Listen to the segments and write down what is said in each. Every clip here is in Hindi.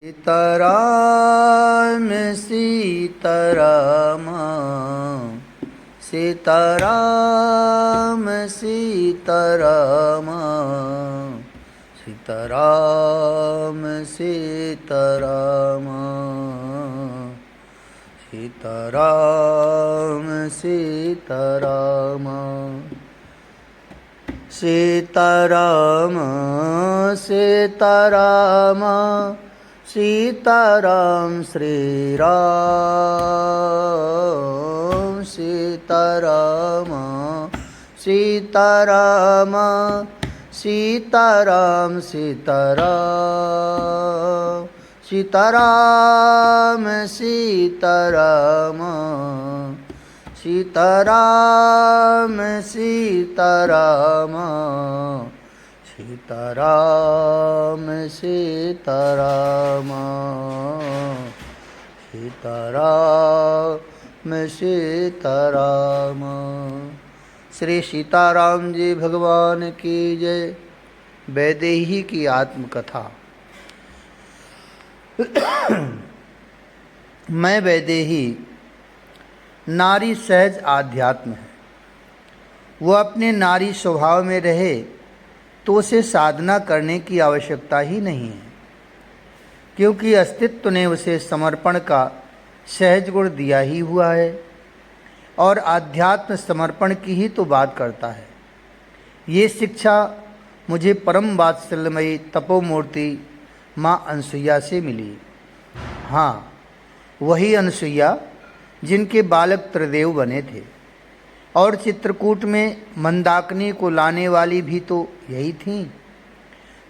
सीताराम सीताराम सीताराम सीताराम सीताराम सीताराम सीताराम सीताराम सीताराम सीताराम सीताराम श्री राम सीताराम सीताराम सीताराम सीताराम सीताराम सीताराम सीताराम सीताराम सीताराम सीताराम सीताराम सीताराम। श्री सीताराम जी भगवान की जय। वैदेही की आत्मकथा। मैं वैदेही नारी सहज आध्यात्म है। वो अपने नारी स्वभाव में रहे तो उसे साधना करने की आवश्यकता ही नहीं है, क्योंकि अस्तित्व ने उसे समर्पण का सहज गुण दिया ही हुआ है और आध्यात्म समर्पण की ही तो बात करता है। ये शिक्षा मुझे परम वात्सल्यमयी तपोमूर्ति माँ अनसुईया से मिली। हाँ, वही अनसुईया जिनके बालक त्रिदेव बने थे, और चित्रकूट में मंदाकिनी को लाने वाली भी तो यही थी।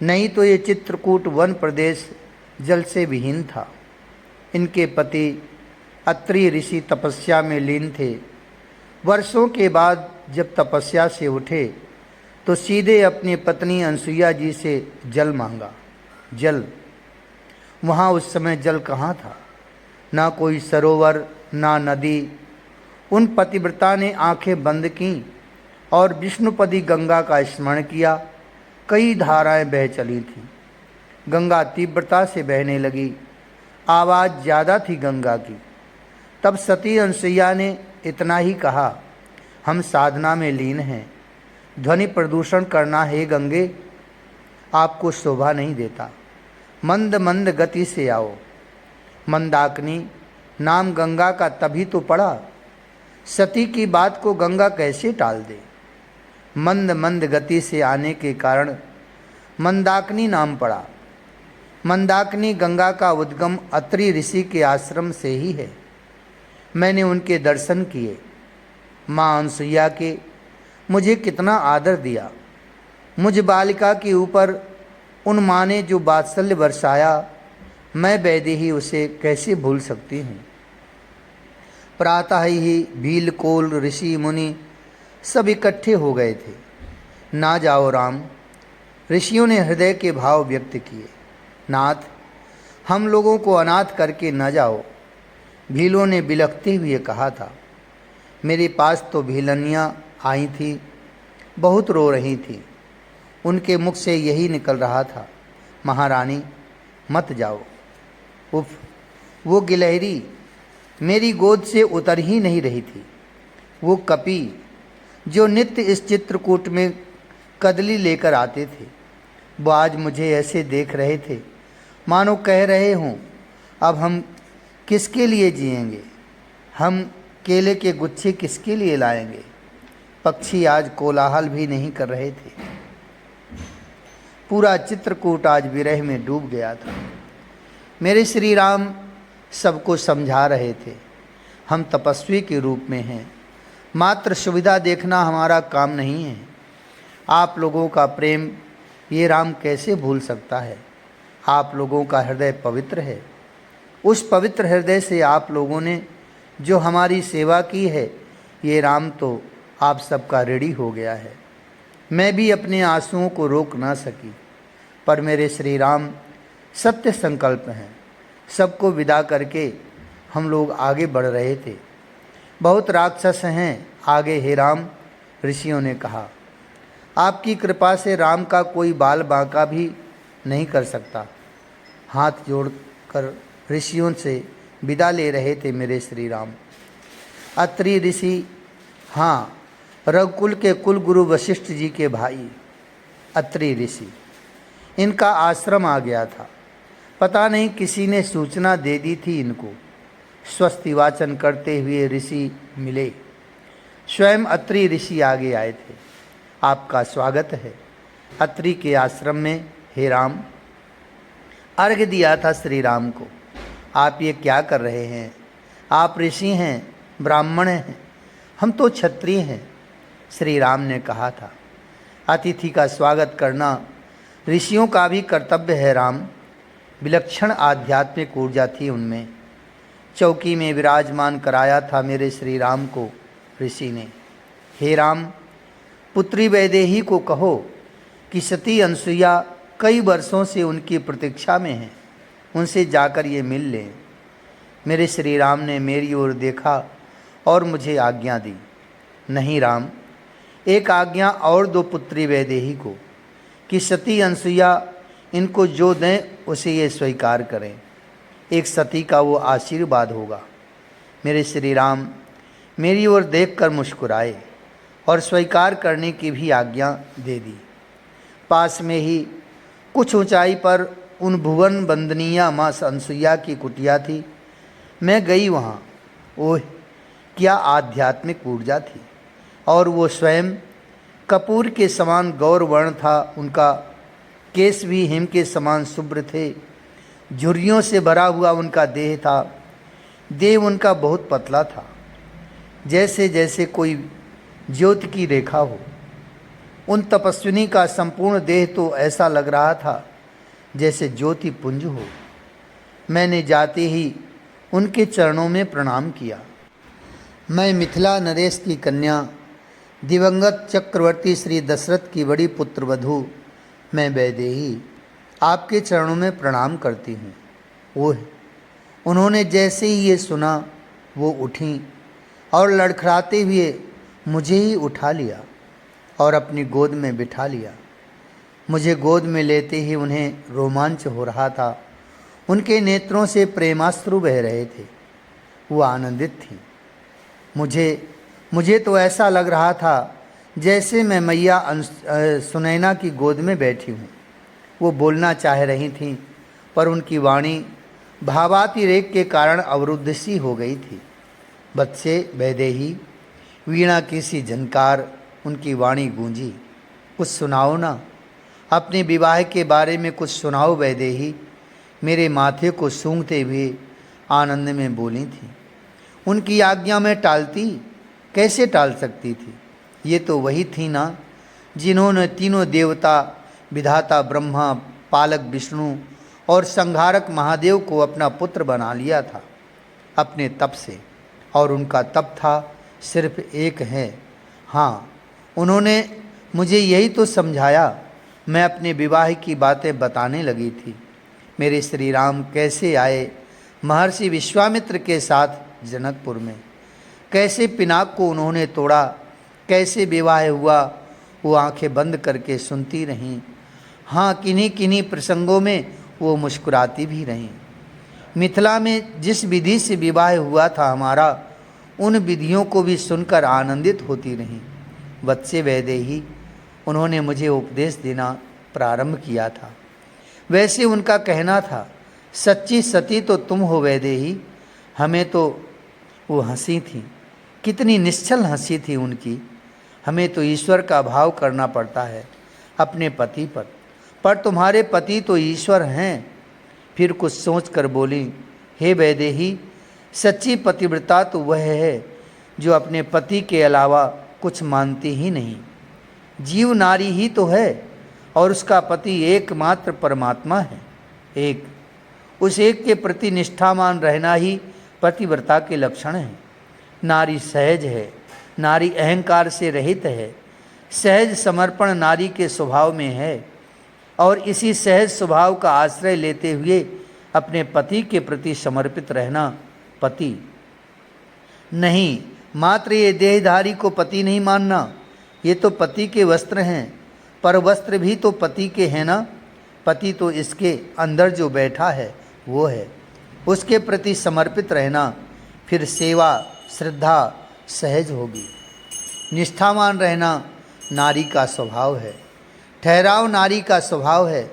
नहीं तो ये चित्रकूट वन प्रदेश जल से विहीन था। इनके पति अत्रि ऋषि तपस्या में लीन थे। वर्षों के बाद जब तपस्या से उठे तो सीधे अपनी पत्नी अनसुईया जी से जल मांगा। जल, वहाँ उस समय जल कहाँ था? ना कोई सरोवर, ना नदी। उन पतिव्रता ने आंखें बंद कीं और विष्णुपदी गंगा का स्मरण किया। कई धाराएं बह चली थीं। गंगा तीव्रता से बहने लगी। आवाज़ ज़्यादा थी गंगा की। तब सती अनसुईया ने इतना ही कहा, हम साधना में लीन हैं। ध्वनि प्रदूषण करना है गंगे, आपको शोभा नहीं देता। मंद मंद गति से आओ। मंदाकिनी नाम गंगा का तभी तो पड़ा। सती की बात को गंगा कैसे टाल दे? मंद मंद गति से आने के कारण मंदाकिनी नाम पड़ा। मंदाकिनी गंगा का उद्गम अत्रि ऋषि के आश्रम से ही है। मैंने उनके दर्शन किए। माँ अनसुईया के मुझे कितना आदर दिया। मुझ बालिका के ऊपर उन माँ ने जो वात्सल्य बरसाया, मैं वैदेही उसे कैसे भूल सकती हूँ। प्रातः ही भीलकोल ऋषि मुनि सब इकट्ठे हो गए थे। ना जाओ राम, ऋषियों ने हृदय के भाव व्यक्त किए। नाथ, हम लोगों को अनाथ करके न जाओ। भीलों ने बिलखते हुए कहा था। मेरे पास तो भीलनियाँ आई थी, बहुत रो रही थी। उनके मुख से यही निकल रहा था, महारानी मत जाओ। उफ, वो गिलहरी मेरी गोद से उतर ही नहीं रही थी। वो कपि जो नित्य इस चित्रकूट में कदली लेकर आते थे, वो आज मुझे ऐसे देख रहे थे मानो कह रहे हों, अब हम किसके लिए जिएंगे? हम केले के गुच्छे किसके लिए लाएंगे? पक्षी आज कोलाहल भी नहीं कर रहे थे। पूरा चित्रकूट आज विरह में डूब गया था। मेरे श्री राम सबको समझा रहे थे, हम तपस्वी के रूप में हैं। मात्र सुविधा देखना हमारा काम नहीं है। आप लोगों का प्रेम ये राम कैसे भूल सकता है? आप लोगों का हृदय पवित्र है। उस पवित्र हृदय से आप लोगों ने जो हमारी सेवा की है, ये राम तो आप सबका ऋणी हो गया है। मैं भी अपने आंसुओं को रोक ना सकी, पर मेरे श्री राम सत्य संकल्प हैं। सबको विदा करके हम लोग आगे बढ़ रहे थे। बहुत राक्षस हैं आगे हे राम, ऋषियों ने कहा। आपकी कृपा से राम का कोई बाल बांका भी नहीं कर सकता। हाथ जोड़ कर ऋषियों से विदा ले रहे थे मेरे श्री राम। अत्रि ऋषि, हाँ, रघुकुल के कुल गुरु वशिष्ठ जी के भाई अत्रि ऋषि, इनका आश्रम आ गया था। पता नहीं किसी ने सूचना दे दी थी इनको। स्वस्ति वाचन करते हुए ऋषि मिले। स्वयं अत्रि ऋषि आगे आए थे। आपका स्वागत है अत्रि के आश्रम में, हे राम। अर्घ्य दिया था श्री राम को। आप ये क्या कर रहे हैं? आप ऋषि हैं, ब्राह्मण हैं, हम तो क्षत्रिय हैं, श्री राम ने कहा था। अतिथि का स्वागत करना ऋषियों का भी कर्तव्य है राम। विलक्षण आध्यात्मिक ऊर्जा थी उनमें। चौकी में विराजमान कराया था मेरे श्री राम को ऋषि ने। हे राम, पुत्री वैदेही को कहो कि सती अनसुईया कई वर्षों से उनकी प्रतीक्षा में है, उनसे जाकर ये मिल लें। मेरे श्री राम ने मेरी ओर देखा और मुझे आज्ञा दी। नहीं राम, एक आज्ञा और दो पुत्री वैदेही को कि सती अनसुईया इनको जो दें उसे ये स्वीकार करें। एक सती का वो आशीर्वाद होगा। मेरे श्री राम मेरी ओर देखकर मुस्कुराए और स्वीकार करने की भी आज्ञा दे दी। पास में ही कुछ ऊंचाई पर उन भुवन वंदनीया माँ अनसुईया की कुटिया थी। मैं गई वहाँ। ओह, क्या आध्यात्मिक ऊर्जा थी! और वो स्वयं कपूर के समान गौर वर्ण था। उनका केश भी हिम के समान शुभ्र थे। झुर्रियों से भरा हुआ उनका देह था। देह उनका बहुत पतला था, जैसे जैसे कोई ज्योति की रेखा हो। उन तपस्विनी का संपूर्ण देह तो ऐसा लग रहा था जैसे ज्योति पुंज हो। मैंने जाते ही उनके चरणों में प्रणाम किया। मैं मिथिला नरेश की कन्या, दिवंगत चक्रवर्ती श्री दशरथ की बड़ी पुत्रवधू, मैं वैदेही आपके चरणों में प्रणाम करती हूँ। ओह! उन्होंने जैसे ही ये सुना वो उठीं और लड़खड़ाते हुए मुझे ही उठा लिया और अपनी गोद में बिठा लिया। मुझे गोद में लेते ही उन्हें रोमांच हो रहा था। उनके नेत्रों से प्रेमाश्रु बह रहे थे। वो आनंदित थीं। मुझे तो ऐसा लग रहा था जैसे मैं मैया सुनैना की गोद में बैठी हूँ। वो बोलना चाह रही थीं, पर उनकी वाणी भावातिरेक के कारण अवरुद्ध सी हो गई थी। बच्चे वैदेही, वीणा की सी झनकार उनकी वाणी गूंजी। कुछ सुनाओ ना, अपने विवाह के बारे में कुछ सुनाओ वैदेही। मेरे माथे को सूंघते हुए आनंद में बोली थी। उनकी आज्ञा में टालती, कैसे टाल सकती थी? ये तो वही थी ना जिन्होंने तीनों देवता, विधाता ब्रह्मा, पालक विष्णु और संहारक महादेव को अपना पुत्र बना लिया था अपने तप से। और उनका तप था सिर्फ एक है। हाँ, उन्होंने मुझे यही तो समझाया। मैं अपने विवाह की बातें बताने लगी थी। मेरे श्री राम कैसे आए महर्षि विश्वामित्र के साथ जनकपुर में, कैसे पिनाक को उन्होंने तोड़ा, कैसे विवाह हुआ, वो आंखें बंद करके सुनती रहीं। हाँ, किन्हीं किन्हीं प्रसंगों में वो मुस्कुराती भी रहीं। मिथिला में जिस विधि से विवाह हुआ था हमारा, उन विधियों को भी सुनकर आनंदित होती रहीं। बच्चे वैदेही, उन्होंने मुझे उपदेश देना प्रारंभ किया था। वैसे उनका कहना था, सच्ची सती तो तुम हो वैदेही। हमें तो वो हंसी थी, कितनी निश्चल हंसी थी उनकी। हमें तो ईश्वर का भाव करना पड़ता है अपने पति पर तुम्हारे पति तो ईश्वर हैं। फिर कुछ सोच कर बोली, हे वैदेही, सच्ची पतिव्रता तो वह है जो अपने पति के अलावा कुछ मानती ही नहीं। जीव नारी ही तो है और उसका पति एकमात्र परमात्मा है। एक, उस एक के प्रति निष्ठावान रहना ही पतिव्रता के लक्षण है। नारी सहज है, नारी अहंकार से रहित है। सहज समर्पण नारी के स्वभाव में है और इसी सहज स्वभाव का आश्रय लेते हुए अपने पति के प्रति समर्पित रहना पति नहीं। मात्र ये देहधारी को पति नहीं मानना। ये तो पति के वस्त्र हैं, पर वस्त्र भी तो पति के हैं ना। पति तो इसके अंदर जो बैठा है वो है। उसके प्रति समर्पित रहना, फिर सेवा श्रद्धा सहज होगी। निष्ठावान रहना नारी का स्वभाव है, ठहराव नारी का स्वभाव है,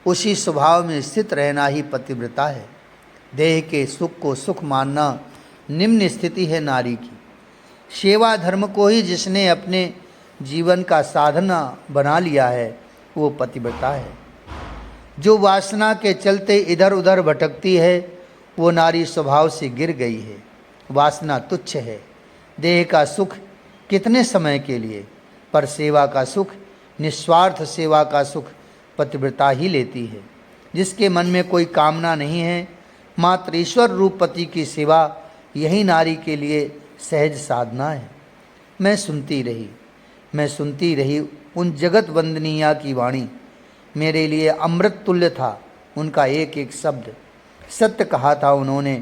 उसी स्वभाव में स्थित रहना ही पतिव्रता है। देह के सुख को सुख मानना निम्न स्थिति है नारी की। सेवा धर्म को ही जिसने अपने जीवन का साधना बना लिया है वो पतिव्रता है। जो वासना के चलते इधर उधर भटकती है वो नारी स्वभाव से गिर गई है। वासना तुच्छ है, देह का सुख कितने समय के लिए, पर सेवा का सुख, निस्वार्थ सेवा का सुख पतिव्रता ही लेती है। जिसके मन में कोई कामना नहीं है, मात्र ईश्वर रूप पति की सेवा, यही नारी के लिए सहज साधना है। मैं सुनती रही उन जगत वंदनीया की वाणी। मेरे लिए अमृत तुल्य था उनका एक एक शब्द। सत्य कहा था उन्होंने,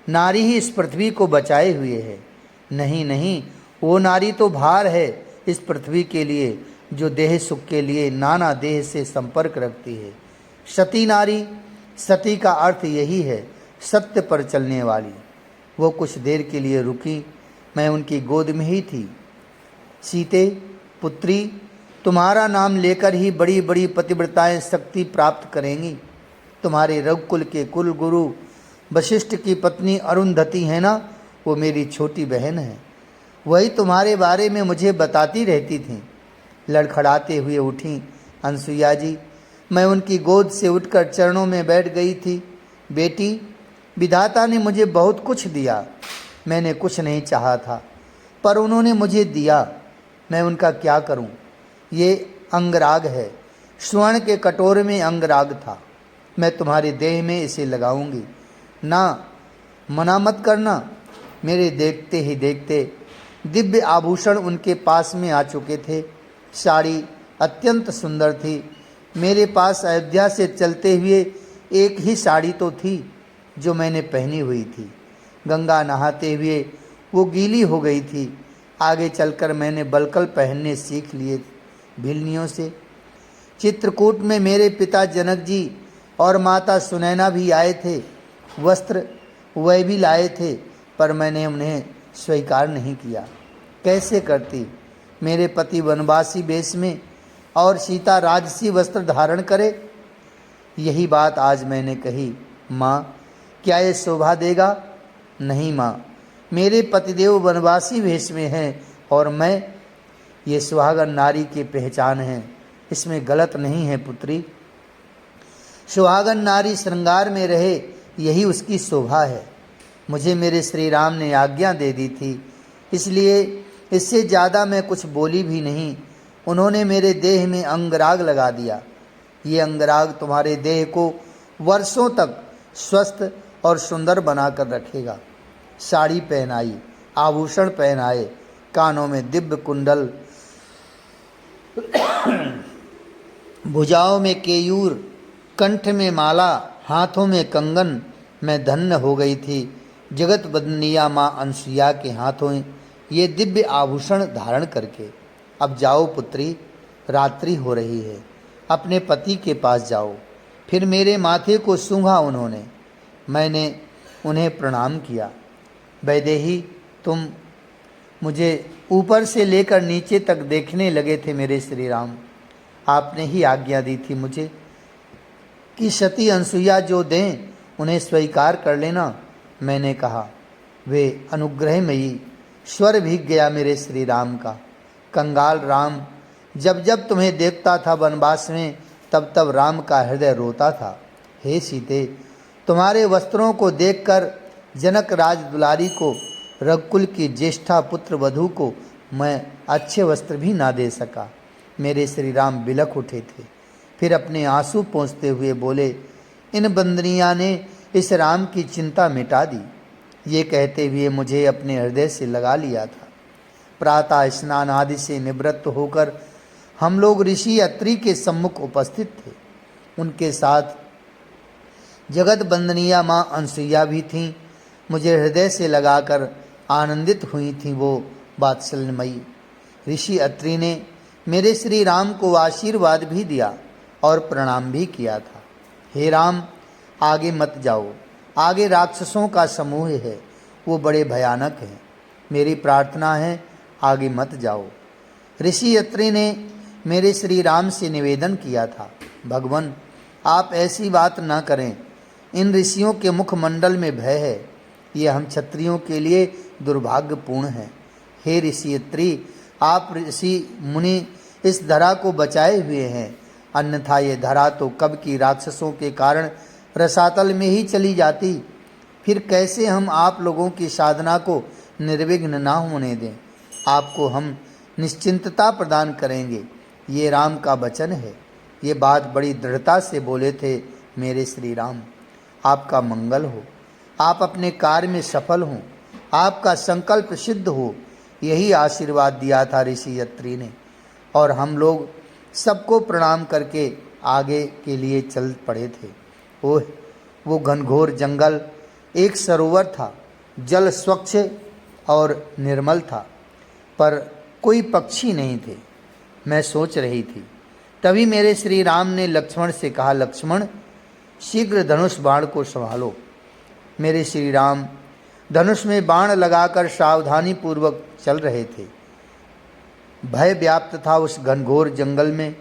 नारी ही इस पृथ्वी को बचाए हुए है। नहीं नहीं, वो नारी तो भार है इस पृथ्वी के लिए, जो देह सुख के लिए नाना देह से संपर्क रखती है। सती नारी, सती का अर्थ यही है, सत्य पर चलने वाली। वो कुछ देर के लिए रुकी, मैं उनकी गोद में ही थी। सीते पुत्री, तुम्हारा नाम लेकर ही बड़ी बड़ी पतिव्रताएं शक्ति प्राप्त करेंगी। तुम्हारे रघुकुल के कुल गुरु वशिष्ठ की पत्नी अरुंधति है ना, वो मेरी छोटी बहन है। वही तुम्हारे बारे में मुझे बताती रहती थीं। लड़खड़ाते हुए उठी अनसुईया जी। मैं उनकी गोद से उठकर चरणों में बैठ गई थी। बेटी, विधाता ने मुझे बहुत कुछ दिया, मैंने कुछ नहीं चाहा था, पर उन्होंने मुझे दिया, मैं उनका क्या करूं? ये अंगराग है, स्वर्ण के कटोरे में अंगराग था, मैं तुम्हारे देह में इसे लगाऊंगी। ना, मना मत करना। मेरे देखते ही देखते दिव्य आभूषण उनके पास में आ चुके थे। साड़ी अत्यंत सुंदर थी। मेरे पास अयोध्या से चलते हुए एक ही साड़ी तो थी जो मैंने पहनी हुई थी। गंगा नहाते हुए वो गीली हो गई थी। आगे चलकर मैंने बलकल पहनने सीख लिए भिलनियों से। चित्रकूट में मेरे पिता जनक जी और माता सुनैना भी आए थे। वस्त्र वह भी लाए थे, पर मैंने उन्हें स्वीकार नहीं किया। कैसे करती? मेरे पति वनवासी वेश में और सीता राजसी वस्त्र धारण करे। यही बात आज मैंने कही। माँ, क्या ये शोभा देगा? नहीं माँ, मेरे पतिदेव वनवासी वेश में हैं और मैं, ये सुहागन नारी की पहचान है, इसमें गलत नहीं है पुत्री। सुहागन नारी श्रृंगार में रहे, यही उसकी शोभा है। मुझे मेरे श्री राम ने आज्ञा दे दी थी, इसलिए इससे ज़्यादा मैं कुछ बोली भी नहीं। उन्होंने मेरे देह में अंगराग लगा दिया। ये अंगराग तुम्हारे देह को वर्षों तक स्वस्थ और सुंदर बनाकर रखेगा। साड़ी पहनाई, आभूषण पहनाए, कानों में दिव्य कुंडल, भुजाओं में केयूर, कंठ में माला, हाथों में कंगन। मैं धन्य हो गई थी जगत बदनिया माँ अनसुईया के हाथों ये दिव्य आभूषण धारण करके। अब जाओ पुत्री, रात्रि हो रही है, अपने पति के पास जाओ। फिर मेरे माथे को सूंघा उन्होंने। मैंने उन्हें प्रणाम किया। वैदेही, तुम मुझे ऊपर से लेकर नीचे तक देखने लगे थे मेरे श्री राम। आपने ही आज्ञा दी थी मुझे कि सती अनसुईया जो दें उन्हें स्वीकार कर लेना। मैंने कहा, वे अनुग्रहमयी। स्वर भीग गया मेरे श्री राम का। कंगाल राम, जब जब तुम्हें देखता था वनवास में, तब तब राम का हृदय रोता था। हे सीते, तुम्हारे वस्त्रों को देखकर जनक राज दुलारी को, रघुकुल की ज्येष्ठा पुत्र वधू को मैं अच्छे वस्त्र भी ना दे सका। मेरे श्री राम बिलख उठे थे। फिर अपने आंसू पोंछते हुए बोले, इन बंदनिया ने इस राम की चिंता मिटा दी। ये कहते हुए मुझे अपने हृदय से लगा लिया था। प्रातः स्नान आदि से निवृत्त होकर हम लोग ऋषि अत्रि के सम्मुख उपस्थित थे। उनके साथ जगत बंदनिया माँ अनसुईया भी थीं। मुझे हृदय से लगाकर आनंदित हुई थी वो वात्सल्यमयी। ऋषि अत्रि ने मेरे श्री राम को आशीर्वाद भी दिया और प्रणाम भी किया था। हे राम, आगे मत जाओ, आगे राक्षसों का समूह है, वो बड़े भयानक हैं। मेरी प्रार्थना है आगे मत जाओ। ऋषि अत्रि ने मेरे श्री राम से निवेदन किया था, भगवान आप ऐसी बात न करें, इन ऋषियों के मुखमंडल में भय है, ये हम क्षत्रियों के लिए दुर्भाग्यपूर्ण है। हे ऋषि अत्रि, आप ऋषि मुनि इस धरा को बचाए हुए हैं, अन्यथा ये धरा तो कब की राक्षसों के कारण रसातल में ही चली जाती। फिर कैसे हम आप लोगों की साधना को निर्विघ्न ना होने दें। आपको हम निश्चिंतता प्रदान करेंगे, ये राम का वचन है। ये बात बड़ी दृढ़ता से बोले थे मेरे श्री राम। आपका मंगल हो, आप अपने कार्य में सफल हों, आपका संकल्प सिद्ध हो, यही आशीर्वाद दिया था ऋषि अत्रि ने। और हम लोग सबको प्रणाम करके आगे के लिए चल पड़े थे। ओह, वो घनघोर जंगल, एक सरोवर था, जल स्वच्छ और निर्मल था, पर कोई पक्षी नहीं थे। मैं सोच रही थी, तभी मेरे श्री राम ने लक्ष्मण से कहा, लक्ष्मण शीघ्र धनुष बाण को संभालो। मेरे श्री राम धनुष में बाण लगाकर सावधानी पूर्वक चल रहे थे। भय व्याप्त था उस घनघोर जंगल में,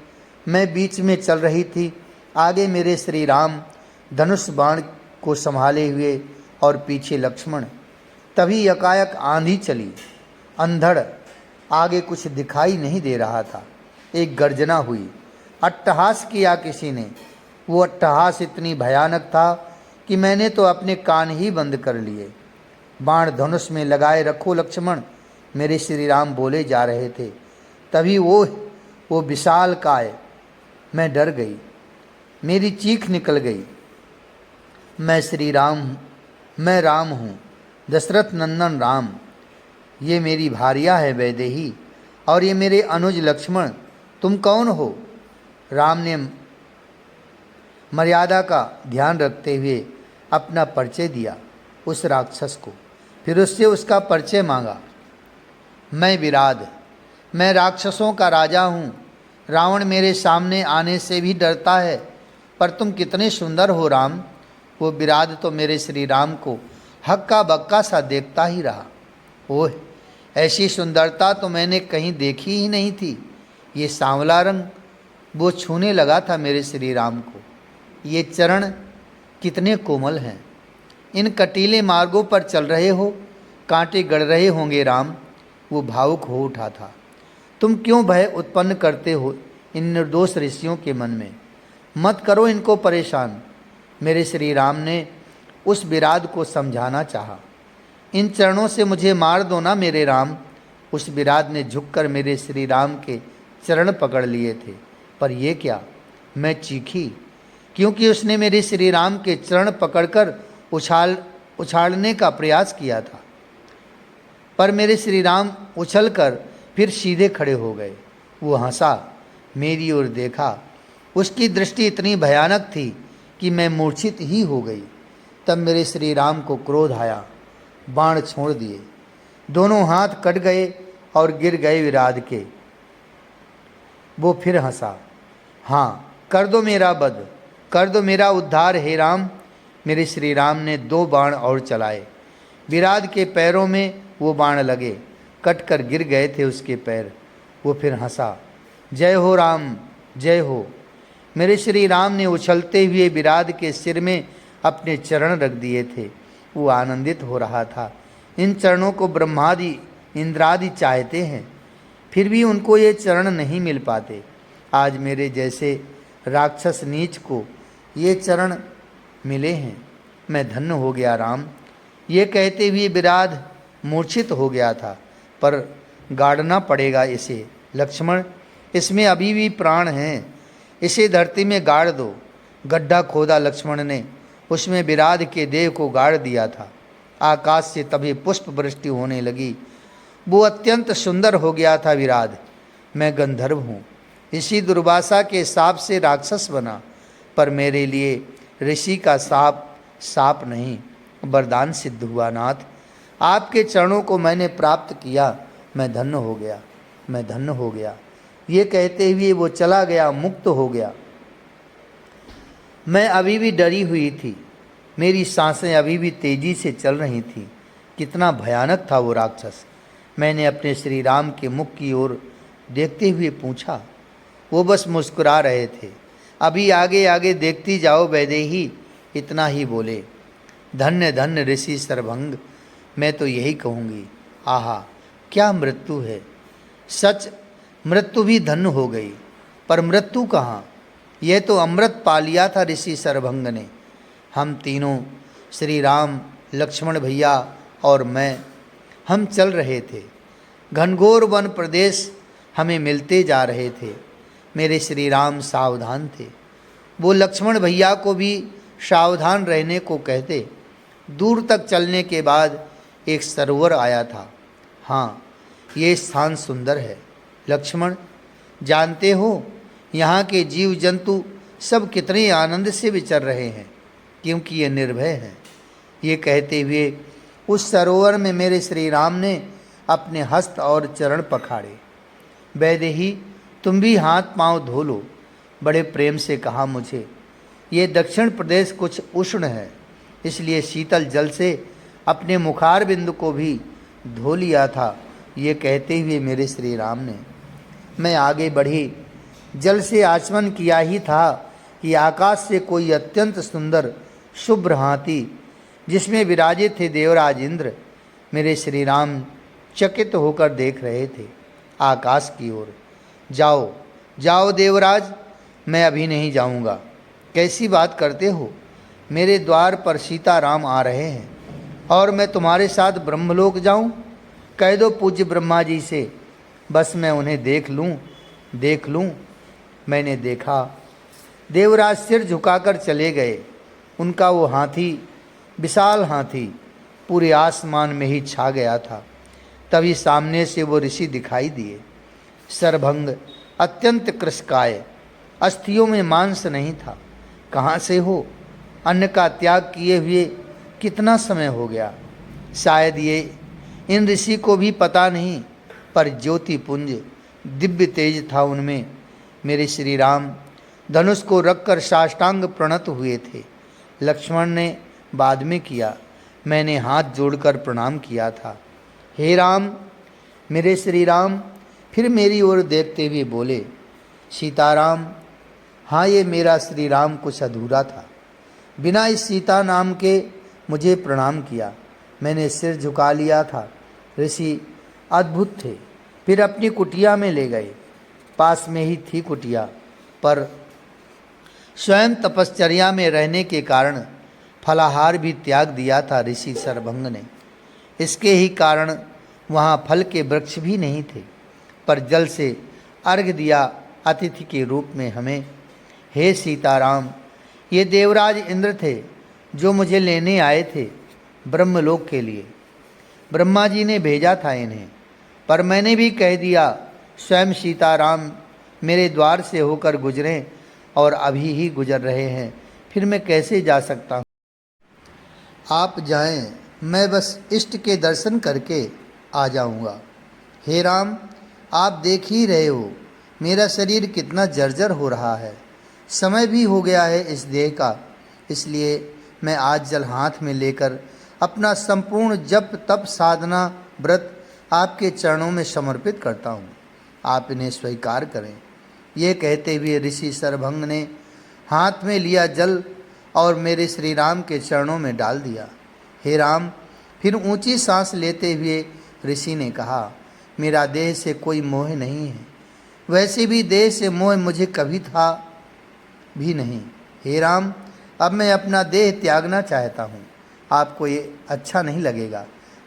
मैं बीच में चल रही थी। आगे मेरे श्री राम धनुष बाण को संभाले हुए और पीछे लक्ष्मण। तभी एकाएक आंधी चली, अंधड़, आगे कुछ दिखाई नहीं दे रहा था। एक गर्जना हुई, अट्टहास किया किसी ने। वो अट्टहास इतनी भयानक था कि मैंने तो अपने कान ही बंद कर लिए। बाण धनुष में लगाए रखो लक्ष्मण, मेरे श्री राम बोले जा रहे थे। तभी वो विशाल काय, मैं डर गई, मेरी चीख निकल गई। मैं राम हूँ, दशरथ नंदन राम। ये मेरी भार्या है वैदेही, और ये मेरे अनुज लक्ष्मण। तुम कौन हो? राम ने मर्यादा का ध्यान रखते हुए अपना परिचय दिया उस राक्षस को। फिर उससे उसका परिचय मांगा। मैं विराध, मैं राक्षसों का राजा हूँ। रावण मेरे सामने आने से भी डरता है, पर तुम कितने सुंदर हो राम। वो विराध तो मेरे श्री राम को हक्का बक्का सा देखता ही रहा। ओह, ऐसी सुंदरता तो मैंने कहीं देखी ही नहीं थी। ये सांवला रंग, वो छूने लगा था मेरे श्री राम को। ये चरण कितने कोमल हैं। इन कटीले मार्गों पर चल रहे हो, कांटे गड़ रहे होंगे राम। वो भावुक हो उठा था। तुम क्यों भय उत्पन्न करते हो इन निर्दोष ऋषियों के मन में? मत करो इनको परेशान। मेरे श्री राम ने उस विराध को समझाना चाहा। इन चरणों से मुझे मार दो ना मेरे राम। उस विराध ने झुककर मेरे श्री राम के चरण पकड़ लिए थे, पर यह क्या, मैं चीखी क्योंकि उसने मेरे श्री राम के चरण पकड़कर उछालने का प्रयास किया था। पर मेरे श्री राम उछलकर फिर सीधे खड़े हो गए। वो हंसा, मेरी ओर देखा। उसकी दृष्टि इतनी भयानक थी कि मैं मूर्छित ही हो गई। तब मेरे श्री राम को क्रोध आया, बाण छोड़ दिए, दोनों हाथ कट गए और गिर गए विराध के। वो फिर हंसा, हाँ कर दो मेरा वध, कर दो मेरा उद्धार हे राम। मेरे श्री राम ने 2 बाण और चलाए। विराध के पैरों में वो बाण लगे, कटकर गिर गए थे उसके पैर। वो फिर हंसा, जय हो राम, जय हो। मेरे श्री राम ने उछलते हुए विराध के सिर में अपने चरण रख दिए थे। वो आनंदित हो रहा था। इन चरणों को ब्रह्मादि इंद्रादि चाहते हैं, फिर भी उनको ये चरण नहीं मिल पाते। आज मेरे जैसे राक्षस नीच को ये चरण मिले हैं। मैं धन्य हो गया राम। ये कहते हुए विराध मूर्छित हो गया था, पर गाड़ना पड़ेगा इसे। लक्ष्मण, इसमें अभी भी प्राण हैं, इसे धरती में गाड़ दो। गड्ढा खोदा लक्ष्मण ने, उसमें विराध के देह को गाड़ दिया था। आकाश से तभी पुष्प वृष्टि होने लगी। वो अत्यंत सुंदर हो गया था विराध। मैं गंधर्व हूँ, इसी दुर्वासा के साप से राक्षस बना, पर मेरे लिए ऋषि का साप नहीं, वरदान सिद्ध हुआ। नाथ, आपके चरणों को मैंने प्राप्त किया। मैं धन्य हो गया, मैं धन्य हो गया। ये कहते हुए वो चला गया, मुक्त हो गया। मैं अभी भी डरी हुई थी। मेरी सांसें अभी भी तेजी से चल रही थीं। कितना भयानक था वो राक्षस। मैंने अपने श्री राम के मुख की ओर देखते हुए पूछा। वो बस मुस्कुरा रहे थे। अभी आगे आगे देखती जाओ वैदेही, इतना ही बोले। धन्य धन्य ऋषि सरभंग, मैं तो यही कहूँगी। आहा, क्या मृत्यु है। सच, मृत्यु भी धन्य हो गई। पर मृत्यु कहाँ, यह तो अमृत पा लिया था ऋषि सरभंग ने। हम तीनों, श्री राम, लक्ष्मण भैया और मैं, हम चल रहे थे। घनघोर वन प्रदेश हमें मिलते जा रहे थे। मेरे श्री राम सावधान थे। वो लक्ष्मण भैया को भी सावधान रहने को कहते। दूर तक चलने के बाद एक सरोवर आया था। हाँ, ये स्थान सुंदर है लक्ष्मण। जानते हो, यहाँ के जीव जंतु सब कितने आनंद से विचर रहे हैं, क्योंकि ये निर्भय हैं। ये कहते हुए उस सरोवर में मेरे श्री राम ने अपने हस्त और चरण पखाड़े। वैदेही, तुम भी हाथ पांव धो लो, बड़े प्रेम से कहा मुझे। ये दक्षिण प्रदेश कुछ उष्ण है, इसलिए शीतल जल से अपने मुखार बिंदु को भी धो लिया था। ये कहते हुए मेरे श्री राम ने, मैं आगे बढ़ी। जल से आचमन किया ही था कि आकाश से कोई अत्यंत सुंदर शुभ्र हाथी, जिसमें विराजे थे देवराज इंद्र, मेरे श्री राम चकित होकर देख रहे थे आकाश की ओर। जाओ जाओ देवराज, मैं अभी नहीं जाऊंगा। कैसी बात करते हो, मेरे द्वार पर सीताराम आ रहे हैं और मैं तुम्हारे साथ ब्रह्मलोक जाऊं? कह दो पूज्य ब्रह्मा जी से, बस मैं उन्हें देख लूं। मैंने देखा। देवराज सिर झुकाकर चले गए। उनका वो हाथी, विशाल हाथी, पूरे आसमान में ही छा गया था। तभी सामने से वो ऋषि दिखाई दिए। सरभंग, अत्यंत कृशकाय, अस्थियों में मांस नहीं था। कहाँ से हो? अन्न का त्याग किए हुए कितना समय हो गया। शायद ये इन ऋषि को भी पता नहीं, पर ज्योतिपुंज दिव्य तेज था उनमें। मेरे श्री राम धनुष को रखकर साष्टांग प्रणत हुए थे। लक्ष्मण ने बाद में किया, मैंने हाथ जोड़कर प्रणाम किया था। हे राम, मेरे श्री राम फिर मेरी ओर देखते हुए बोले। सीताराम, हाँ, ये मेरा श्री राम कुछ अधूरा था। बिना इस सीता नाम के मुझे प्रणाम किया। मैंने सिर झुका लिया था। ऋषि अद्भुत थे। फिर अपनी कुटिया में ले गए। पास में ही थी कुटिया, पर स्वयं तपश्चर्या में रहने के कारण फलाहार भी त्याग दिया था ऋषि सरभंग ने। इसके ही कारण वहाँ फल के वृक्ष भी नहीं थे, पर जल से अर्घ्य दिया अतिथि के रूप में हमें। हे सीताराम, ये देवराज इंद्र थे जो मुझे लेने आए थे ब्रह्मलोक के लिए। ब्रह्मा जी ने भेजा था इन्हें, पर मैंने भी कह दिया स्वयं सीताराम मेरे द्वार से होकर गुजरें, और अभी ही गुजर रहे हैं। फिर मैं कैसे जा सकता हूँ? आप जाएं, मैं बस इष्ट के दर्शन करके आ जाऊँगा। हे राम, आप देख ही रहे हो मेरा शरीर कितना जर्जर हो रहा है। समय भी हो गया है इस देह का, इसलिए मैं आज जल हाथ में लेकर अपना संपूर्ण जप तप साधना व्रत आपके चरणों में समर्पित करता हूँ। आप इन्हें स्वीकार करें। ये कहते हुए ऋषि सरभंग ने हाथ में लिया जल और मेरे श्री राम के चरणों में डाल दिया। हे राम, फिर ऊंची सांस लेते हुए ऋषि ने कहा, मेरा देह से कोई मोह नहीं है, वैसे भी देह से मोह मुझे कभी था भी नहीं। हे राम, अब मैं अपना देह त्यागना चाहता हूँ। आपको ये अच्छा नहीं लगेगा,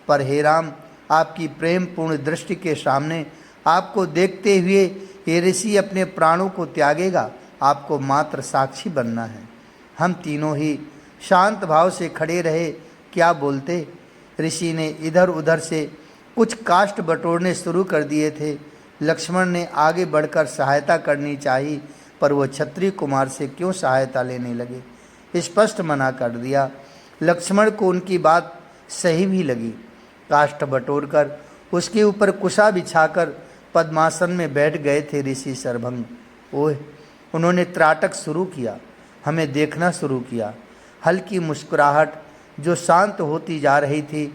पर हे राम, आपकी प्रेम पूर्ण दृष्टि के सामने आपको देखते हुए ये ऋषि अपने प्राणों को त्यागेगा। आपको मात्र साक्षी बनना है। हम तीनों ही शांत भाव से खड़े रहे। क्या बोलते? ऋषि ने इधर उधर से कुछ काष्ठ बटोरने शुरू कर दिए थे। लक्ष्मण ने आगे बढ़कर सहायता करनी चाहिए, पर वो क्षत्रिय कुमार से क्यों सहायता लेने लगे। स्पष्ट मना कर दिया। लक्ष्मण को उनकी बात सही भी लगी। काष्ठ बटोरकर उसके ऊपर कुशा बिछाकर पद्मासन में बैठ गए थे ऋषि सरभंग। ओह, उन्होंने त्राटक शुरू किया, हमें देखना शुरू किया। हल्की मुस्कुराहट जो शांत होती जा रही थी।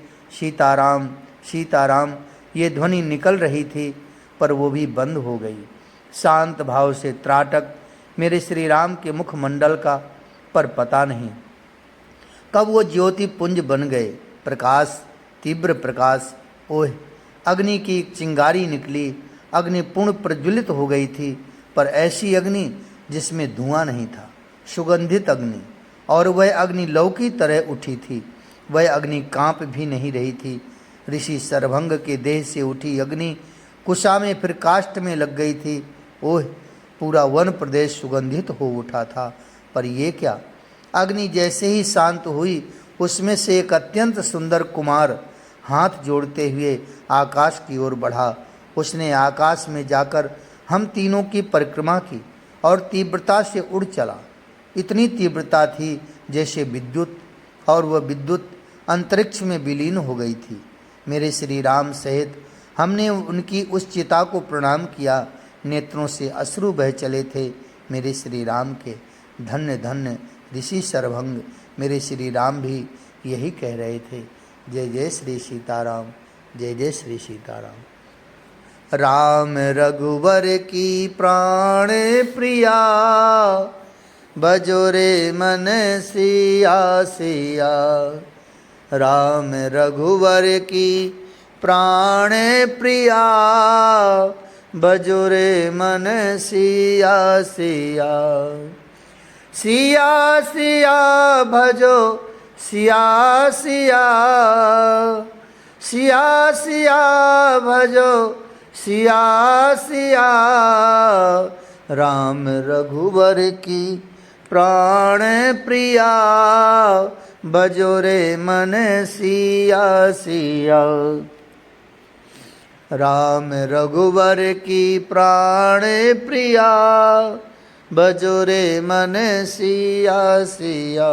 सीताराम सीताराम ये ध्वनि निकल रही थी, पर वो भी बंद हो गई। शांत भाव से त्राटक मेरे श्री राम के मुखमंडल का, पर पता नहीं कब वो ज्योति पुंज बन गए। प्रकाश, तीव्र प्रकाश। ओह, अग्नि की एक चिंगारी निकली। अग्नि पूर्ण प्रज्वलित हो गई थी, पर ऐसी अग्नि जिसमें धुआं नहीं था, सुगंधित अग्नि। और वह अग्नि लौ की तरह उठी थी। वह अग्नि कांप भी नहीं रही थी। ऋषि सरभंग के देह से उठी अग्नि कुशा में फिर काष्ठ में लग गई थी। ओह, पूरा वन प्रदेश सुगंधित हो उठा था। पर ये क्या? अग्नि जैसे ही शांत हुई, उसमें से एक अत्यंत सुंदर कुमार हाथ जोड़ते हुए आकाश की ओर बढ़ा। उसने आकाश में जाकर हम तीनों की परिक्रमा की और तीव्रता से उड़ चला। इतनी तीव्रता थी जैसे विद्युत, और वह विद्युत अंतरिक्ष में विलीन हो गई थी। मेरे श्री राम सहित हमने उनकी उस चिता को प्रणाम किया। नेत्रों से अश्रु बह चले थे मेरे श्री राम के। धन्य धन्य ऋषि सरभंग। मेरे श्री राम भी यही कह रहे थे। जय जय श्री सीताराम, जय जय श्री सीताराम। राम रघुवर की प्राण प्रिया, भजो रे मन सिया सिया। राम रघुवर की प्राण प्रिया, भजो रे मन सिया सिया। सिया सिया भजो सिया सिया, सिया सिया भजो सिया सिया। राम रघुवर की प्राण प्रिया, भजो रे मन सिया सिया। राम रघुवर की प्राण प्रिया, भजो रे मन सिया सिया।